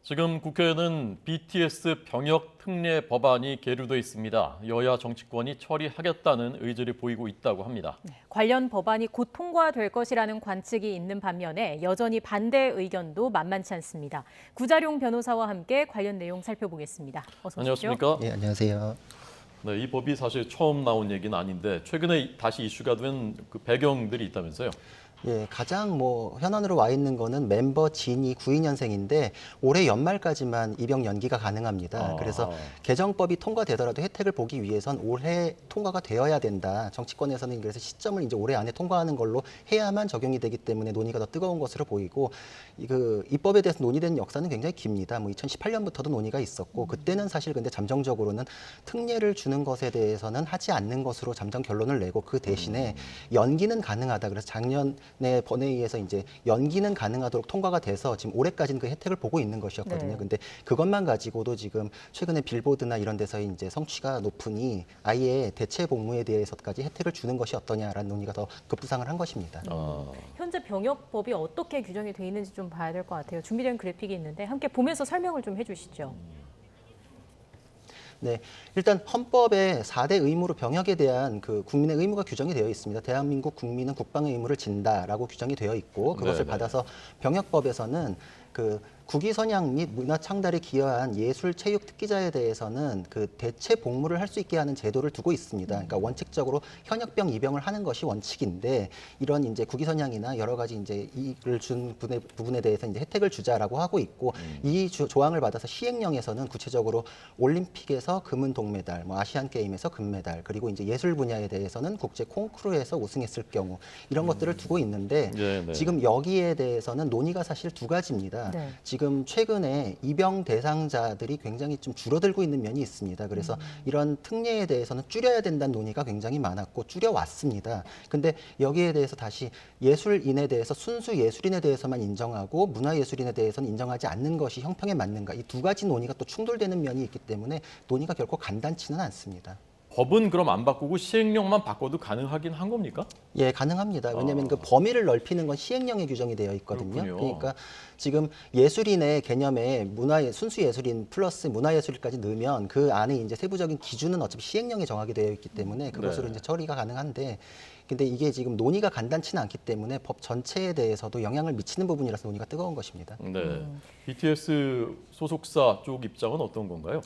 지금 국회에는 BTS 병역 특례 법안이 계류돼 있습니다. 여야 정치권이 처리하겠다는 의지를 보이고 있다고 합니다. 관련 법안이 곧 통과될 것이라는 관측이 있는 반면에 여전히 반대 의견도 만만치 않습니다. 구자룡 변호사와 함께 관련 내용 살펴보겠습니다. 어서 오십시오. 안녕하십니까? 네, 안녕하세요. 네, 이 법이 사실 처음 나온 얘기는 아닌데 최근에 다시 이슈가 된 그 배경들이 있다면서요? 예, 가장 현안으로 와 있는 거는 멤버 진이 92년생인데 올해 연말까지만 입영 연기가 가능합니다. 그래서 개정법이 통과되더라도 혜택을 보기 위해선 올해 통과가 되어야 된다. 정치권에서는 그래서 시점을 이제 올해 안에 통과하는 걸로 해야만 적용이 되기 때문에 논의가 더 뜨거운 것으로 보이고 입법에 대해서 논의된 역사는 굉장히 깁니다. 2018년부터도 논의가 있었고 그때는 사실 근데 잠정적으로는 특례를 주는 것에 대해서는 하지 않는 것으로 잠정 결론을 내고 그 대신에 연기는 가능하다. 그래서 작년에 본회의에서 이제 연기는 가능하도록 통과가 돼서 지금 올해까지는 그 혜택을 보고 있는 것이었거든요. 네. 근데 그것만 가지고도 지금 최근에 빌보드나 이런 데서 이제 성취가 높으니 아예 대체 복무에 대해서까지 혜택을 주는 것이 어떠냐라는 논의가 더 급부상을 한 것입니다. 현재 병역법이 어떻게 규정이 돼 있는지 좀 봐야 될 것 같아요. 준비된 그래픽이 있는데 함께 보면서 설명을 좀 해주시죠. 네, 일단 헌법에 4대 의무로 병역에 대한 그 국민의 의무가 규정이 되어 있습니다. 대한민국 국민은 국방의 의무를 진다라고 규정이 되어 있고 그것을 네네. 받아서 병역법에서는 그 국위 선양 및 문화 창달에 기여한 예술 체육 특기자에 대해서는 그 대체 복무를 할 수 있게 하는 제도를 두고 있습니다. 그러니까 원칙적으로 현역병 입영을 하는 것이 원칙인데 이런 이제 국위 선양이나 여러 가지 이제 이익을 준 부분에 대해서 이제 혜택을 주자라고 하고 있고 이 조항을 받아서 시행령에서는 구체적으로 올림픽에서 금은 동메달, 아시안 게임에서 금메달, 그리고 이제 예술 분야에 대해서는 국제 콩쿠르에서 우승했을 경우 이런 것들을 두고 있는데 네네. 지금 여기에 대해서는 논의가 사실 두 가지입니다. 네. 지금 최근에 입영 대상자들이 굉장히 좀 줄어들고 있는 면이 있습니다. 그래서 이런 특례에 대해서는 줄여야 된다는 논의가 굉장히 많았고 줄여왔습니다. 근데 여기에 대해서 다시 예술인에 대해서 순수 예술인에 대해서만 인정하고 문화예술인에 대해서는 인정하지 않는 것이 형평에 맞는가 이 두 가지 논의가 또 충돌되는 면이 있기 때문에 논의가 결코 간단치는 않습니다. 법은 그럼 안 바꾸고 시행령만 바꿔도 가능하긴 한 겁니까? 예, 가능합니다. 왜냐하면 그 범위를 넓히는 건 시행령에 규정이 되어 있거든요. 그렇군요. 그러니까 지금 예술인의 개념에 순수 예술인 플러스 문화예술까지 넣으면 그 안에 이제 세부적인 기준은 어차피 시행령에 정하게 되어 있기 때문에 그것으로 네. 이제 처리가 가능한데 근데 이게 지금 논의가 간단치는 않기 때문에 법 전체에 대해서도 영향을 미치는 부분이라서 논의가 뜨거운 것입니다. 네. BTS 소속사 쪽 입장은 어떤 건가요?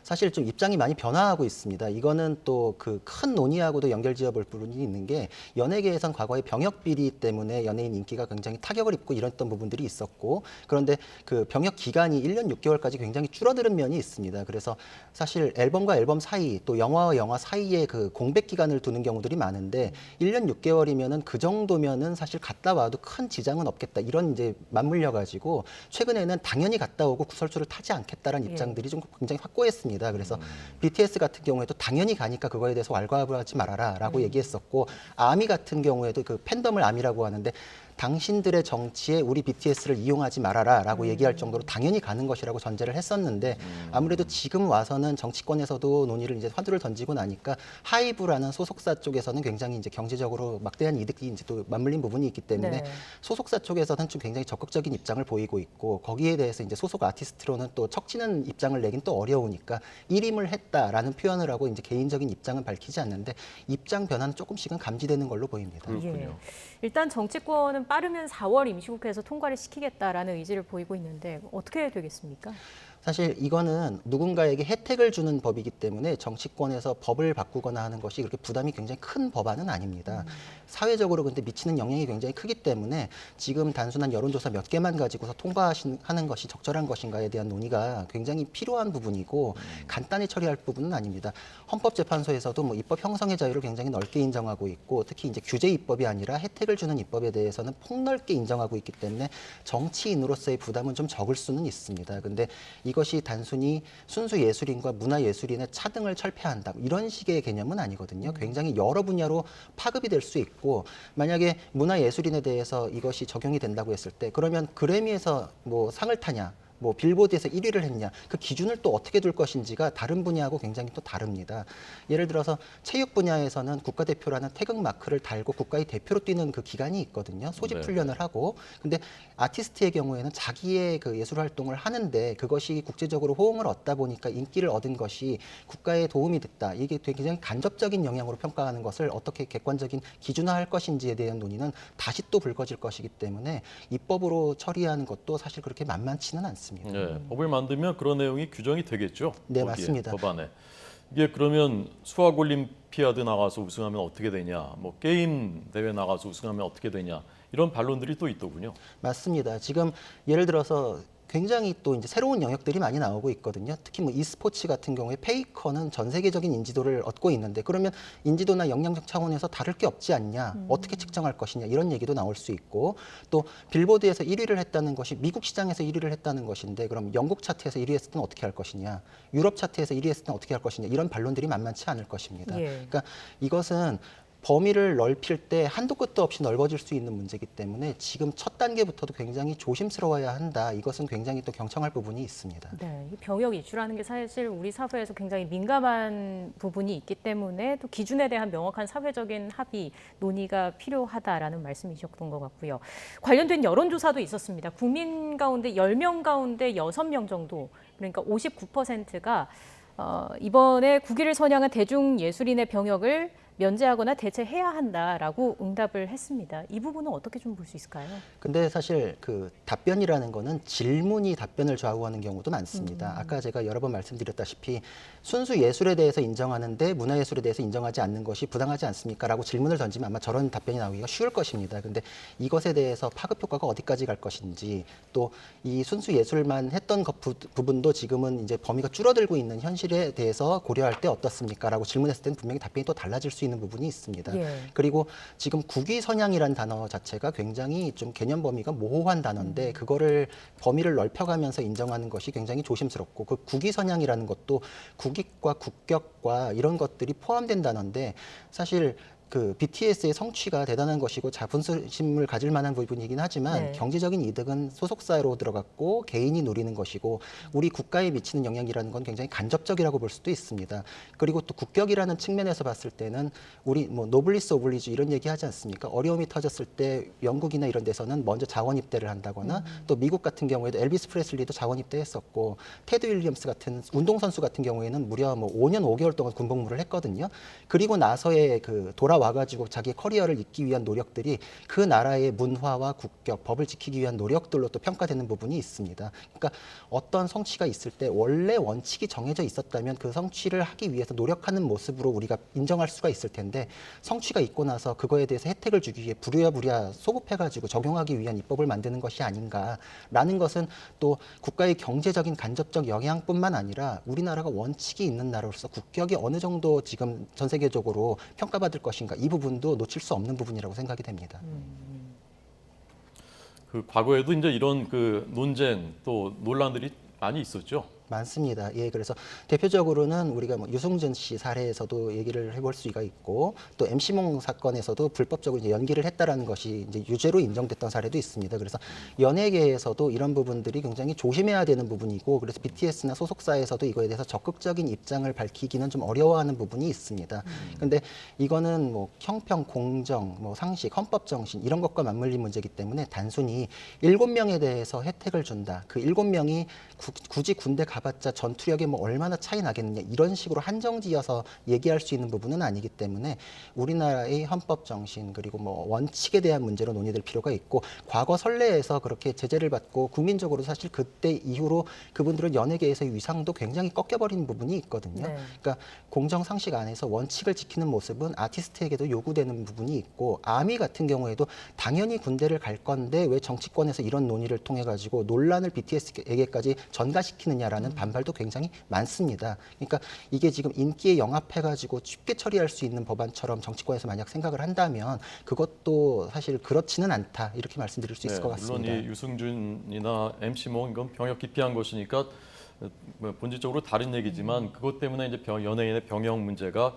사실 좀 입장이 많이 변화하고 있습니다. 이거는 또 그 큰 논의하고도 연결지어 볼 부분이 있는 게 연예계에선 과거에 병역 비리 때문에 연예인 인기가 굉장히 타격을 입고 이랬던 부분들이 있었고 그런데 그 병역 기간이 1년 6개월까지 굉장히 줄어드는 면이 있습니다. 그래서 사실 앨범과 앨범 사이 또 영화와 영화 사이에 그 공백 기간을 두는 경우들이 많은데 1년 6개월이면은 그 정도면은 사실 갔다 와도 큰 지장은 없겠다. 이런 이제 맞물려 가지고 최근에는 당연히 갔다 오고 구설수를 타지 않겠다라는 입장들이 좀 굉장히 확고했습니다. 그래서 BTS 같은 경우에도 당연히 가니까 그거에 대해서 왈가왈부하지 말아라라고 얘기했었고 아미 같은 경우에도 그 팬덤을 아미라고 하는데 당신들의 정치에 우리 BTS를 이용하지 말아라라고 얘기할 정도로 당연히 가는 것이라고 전제를 했었는데 아무래도 지금 와서는 정치권에서도 논의를 이제 화두를 던지고 나니까 하이브라는 소속사 쪽에서는 굉장히 이제 경제적으로 막대한 이득이 이제 또 맞물린 부분이 있기 때문에 네. 소속사 쪽에서는 좀 굉장히 적극적인 입장을 보이고 있고 거기에 대해서 이제 소속 아티스트로는 또 척지는 입장을 내긴 또 어려우니까 일임을 했다라는 표현을 하고 이제 개인적인 입장은 밝히지 않는데 입장 변화는 조금씩은 감지되는 걸로 보입니다. 그렇군요. 일단 정치권은 빠르면 4월 임시국회에서 통과를 시키겠다라는 의지를 보이고 있는데 어떻게 되겠습니까? 사실 이거는 누군가에게 혜택을 주는 법이기 때문에 정치권에서 법을 바꾸거나 하는 것이 그렇게 부담이 굉장히 큰 법안은 아닙니다. 사회적으로 근데 미치는 영향이 굉장히 크기 때문에 지금 단순한 여론조사 몇 개만 가지고서 통과하는 것이 적절한 것인가에 대한 논의가 굉장히 필요한 부분이고 간단히 처리할 부분은 아닙니다. 헌법재판소에서도 입법 형성의 자유를 굉장히 넓게 인정하고 있고 특히 이제 규제 입법이 아니라 혜택을 주는 입법에 대해서는 폭넓게 인정하고 있기 때문에 정치인으로서의 부담은 좀 적을 수는 있습니다. 근데 이것이 단순히 순수 예술인과 문화예술인의 차등을 철폐한다 이런 식의 개념은 아니거든요. 굉장히 여러 분야로 파급이 될 수 있고 만약에 문화예술인에 대해서 이것이 적용이 된다고 했을 때 그러면 그래미에서 상을 타냐 뭐 빌보드에서 1위를 했냐, 그 기준을 또 어떻게 둘 것인지가 다른 분야하고 굉장히 또 다릅니다. 예를 들어서 체육 분야에서는 국가대표라는 태극 마크를 달고 국가의 대표로 뛰는 그 기간이 있거든요. 소집 훈련을 하고. 근데 아티스트의 경우에는 자기의 그 예술 활동을 하는데 그것이 국제적으로 호응을 얻다 보니까 인기를 얻은 것이 국가에 도움이 됐다. 이게 되게 굉장히 간접적인 영향으로 평가하는 것을 어떻게 객관적인 기준화할 것인지에 대한 논의는 다시 또 불거질 것이기 때문에 입법으로 처리하는 것도 사실 그렇게 만만치는 않습니다. 네, 법을 만들면 그런 내용이 규정이 되겠죠. 네, 거기에, 맞습니다. 법안에. 이게 그러면 수학 올림피아드 나가서 우승하면 어떻게 되냐, 뭐 게임 대회 나가서 우승하면 어떻게 되냐 이런 반론들이 또 있더군요. 맞습니다. 지금 예를 들어서 굉장히 또 이제 새로운 영역들이 많이 나오고 있거든요. 특히 뭐 e스포츠 같은 경우에 페이커는 전 세계적인 인지도를 얻고 있는데 그러면 인지도나 역량적 차원에서 다를 게 없지 않냐, 어떻게 측정할 것이냐 이런 얘기도 나올 수 있고 또 빌보드에서 1위를 했다는 것이 미국 시장에서 1위를 했다는 것인데 그럼 영국 차트에서 1위 했을 때는 어떻게 할 것이냐, 유럽 차트에서 1위 했을 때는 어떻게 할 것이냐 이런 반론들이 만만치 않을 것입니다. 예. 그러니까 이것은 범위를 넓힐 때 한도 끝도 없이 넓어질 수 있는 문제이기 때문에 지금 첫 단계부터도 굉장히 조심스러워야 한다. 이것은 굉장히 또 경청할 부분이 있습니다. 네, 이 병역 이슈라는 게 사실 우리 사회에서 굉장히 민감한 부분이 있기 때문에 또 기준에 대한 명확한 사회적인 합의, 논의가 필요하다라는 말씀이셨던 것 같고요. 관련된 여론조사도 있었습니다. 국민 가운데 10명 가운데 6명 정도, 그러니까 59%가 이번에 국위를 선양한 대중예술인의 병역을 면제하거나 대체해야 한다라고 응답을 했습니다. 이 부분은 어떻게 좀 볼 수 있을까요? 근데 사실 그 답변이라는 거는 질문이 답변을 좌우하는 경우도 많습니다. 아까 제가 여러 번 말씀드렸다시피 순수 예술에 대해서 인정하는데 문화예술에 대해서 인정하지 않는 것이 부당하지 않습니까? 라고 질문을 던지면 아마 저런 답변이 나오기가 쉬울 것입니다. 근데 이것에 대해서 파급 효과가 어디까지 갈 것인지 또 이 순수 예술만 했던 부분도 지금은 이제 범위가 줄어들고 있는 현실에 대해서 고려할 때 어떻습니까? 라고 질문했을 때는 분명히 답변이 또 달라질 수 있는 부분이 있습니다. 예. 그리고 지금 국위선양이라는 단어 자체가 굉장히 좀 개념 범위가 모호한 단어인데 그거를 범위를 넓혀가면서 인정하는 것이 굉장히 조심스럽고 그 국위선양이라는 것도 국익과 국격과 이런 것들이 포함된 단어인데 사실 그 BTS의 성취가 대단한 것이고 자부심을 가질 만한 부분이긴 하지만 네. 경제적인 이득은 소속사로 들어갔고 개인이 누리는 것이고 우리 국가에 미치는 영향이라는 건 굉장히 간접적이라고 볼 수도 있습니다. 그리고 또 국격이라는 측면에서 봤을 때는 우리 뭐 노블리스 오블리주 이런 얘기 하지 않습니까? 어려움이 터졌을 때 영국이나 이런 데서는 먼저 자원 입대를 한다거나 또 미국 같은 경우에도 엘비스 프레슬리도 자원 입대했었고 테드 윌리엄스 같은 운동선수 같은 경우에는 무려 뭐 5년 5개월 동안 군복무를 했거든요. 그리고 나서의 그 돌아와가지고 자기의 커리어를 잇기 위한 노력들이 그 나라의 문화와 국격, 법을 지키기 위한 노력들로 또 평가되는 부분이 있습니다. 그러니까 어떤 성취가 있을 때 원래 원칙이 정해져 있었다면 그 성취를 하기 위해서 노력하는 모습으로 우리가 인정할 수가 있을 텐데 성취가 있고 나서 그거에 대해서 혜택을 주기 위해 부랴부랴 소급해가지고 적용하기 위한 입법을 만드는 것이 아닌가라는 것은 또 국가의 경제적인 간접적 영향뿐만 아니라 우리나라가 원칙이 있는 나라로서 국격이 어느 정도 지금 전 세계적으로 평가받을 것인가 이 부분도 놓칠 수 없는 부분이라고 생각이 됩니다. 그 과거에도 이제 이런 그 논쟁 또 논란들이 많이 있었죠. 많습니다. 예, 그래서 대표적으로는 우리가 뭐 유승준 씨 사례에서도 얘기를 해볼 수가 있고 또 MC몽 사건에서도 불법적으로 이제 연기를 했다라는 것이 이제 유죄로 인정됐던 사례도 있습니다. 그래서 연예계에서도 이런 부분들이 굉장히 조심해야 되는 부분이고 그래서 BTS나 소속사에서도 이거에 대해서 적극적인 입장을 밝히기는 좀 어려워하는 부분이 있습니다. 근데 이거는 뭐 형평, 공정, 뭐 상식, 헌법 정신 이런 것과 맞물린 문제이기 때문에 단순히 7명에 대해서 혜택을 준다. 그 7명이 굳이 군대 가봤자 전투력이 뭐 얼마나 차이 나겠느냐 이런 식으로 한정지어서 얘기할 수 있는 부분은 아니기 때문에 우리나라의 헌법 정신 그리고 뭐 원칙에 대한 문제로 논의될 필요가 있고 과거 선례에서 그렇게 제재를 받고 국민적으로 사실 그때 이후로 그분들은 연예계에서의 위상도 굉장히 꺾여버린 부분이 있거든요. 네. 그러니까 공정 상식 안에서 원칙을 지키는 모습은 아티스트에게도 요구되는 부분이 있고 아미 같은 경우에도 당연히 군대를 갈 건데 왜 정치권에서 이런 논의를 통해 가지고 논란을 BTS에게까지 전가시키느냐라는 반발도 굉장히 많습니다. 그러니까 이게 지금 인기에 영합해가지고 쉽게 처리할 수 있는 법안처럼 정치권에서 만약 생각을 한다면 그것도 사실 그렇지는 않다 이렇게 말씀드릴 수 있을 것 같습니다. 물론 이 유승준이나 MC몽 이건 병역 기피한 것이니까 뭐 본질적으로 다른 얘기지만 그것 때문에 이제 연예인의 병역 문제가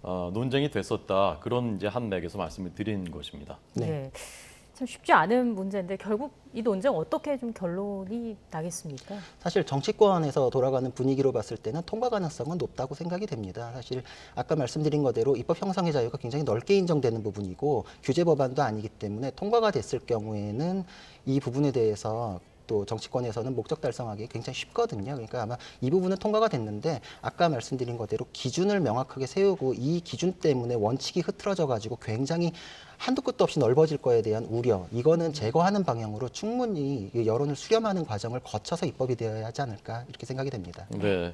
논쟁이 됐었다 그런 이제 한 맥에서 말씀을 드린 것입니다. 네. 네. 참 쉽지 않은 문제인데 결국 이 논쟁 어떻게 좀 결론이 나겠습니까? 사실 정치권에서 돌아가는 분위기로 봤을 때는 통과 가능성은 높다고 생각이 됩니다. 사실 아까 말씀드린 거대로 입법 형성의 자유가 굉장히 넓게 인정되는 부분이고 규제 법안도 아니기 때문에 통과가 됐을 경우에는 이 부분에 대해서 또 정치권에서는 목적 달성하기 굉장히 쉽거든요. 그러니까 아마 이 부분은 통과가 됐는데 아까 말씀드린 거대로 기준을 명확하게 세우고 이 기준 때문에 원칙이 흐트러져 가지고 굉장히 한도 끝도 없이 넓어질 거에 대한 우려, 이거는 제거하는 방향으로 충분히 여론을 수렴하는 과정을 거쳐서 입법이 되어야 하지 않을까 이렇게 생각이 됩니다. 네.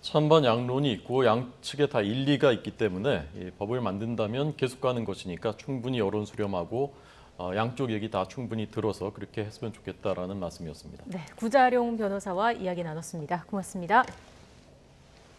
찬반 양론이 있고 양측에 다 일리가 있기 때문에 이 법을 만든다면 계속 가는 것이니까 충분히 여론 수렴하고 양쪽 얘기 다 충분히 들어서 그렇게 했으면 좋겠다라는 말씀이었습니다. 네, 구자룡 변호사와 이야기 나눴습니다. 고맙습니다.